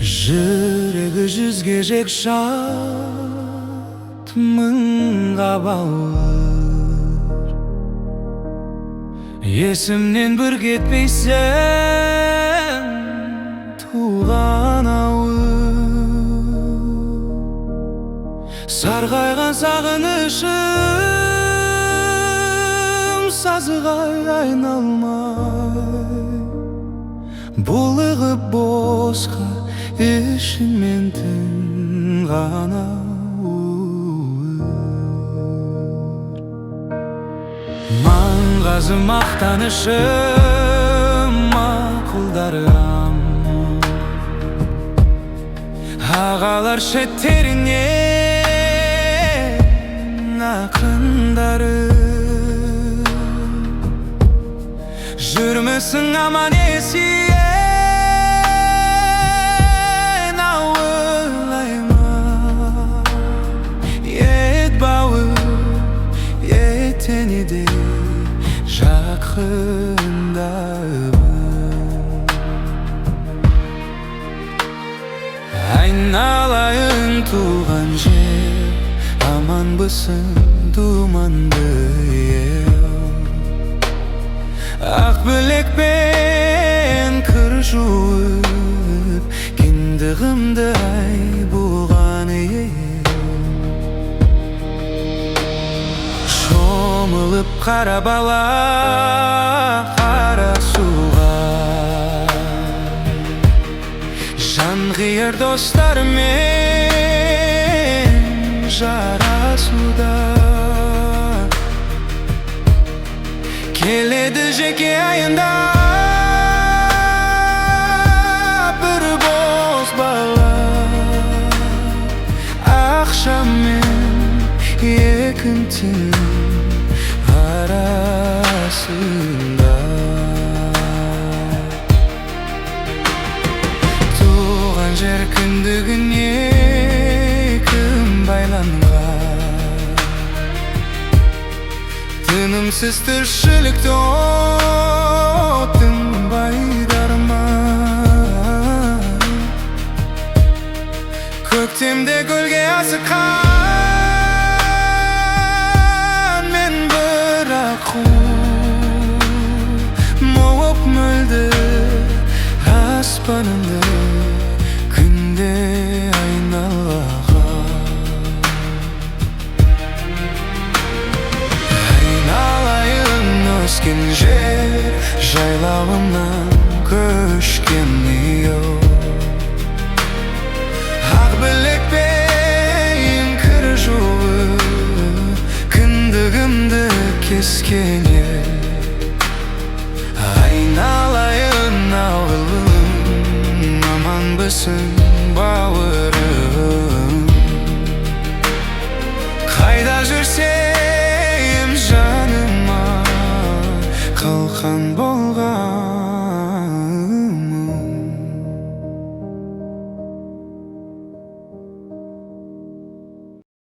Жүрегі жүзге жек шат, мыңға бауыр. Есімнен бір кетпейсің, туған ауыл. Сарғайған сағынышым сазыға айналмай, булығып босқа ішіңмен түн ғана маңғазы мақтанышым мақұлдарым, ағалар шеттерінен ақындарым. Жүрмісің аман есен de жақындabım. Айналайын туған жер, аманбысың думанды ел. Ақ білекпен кір жуып, кіндігімді ай буған ел. Шомылып қара бала қара суға, жан қияр достармен жарасуда. Келеді жеке айында бір бос бала, ақшамен екінтін арасында. Туған жер кіндігіне кім байланған, тынымсыз тіршілікті оттың байдарма. Көктемде гүлге асыққан моып мөлдір аспанымды күнде айналған. Айналайын өскен жер, жайлауымнан көшкен ел. Ақ білекпен кір жуып, кіндігімді кескен ел. Айналайын ауылым, аманбысың бауырым. Қайда жүрсем жаныма қалқан болған.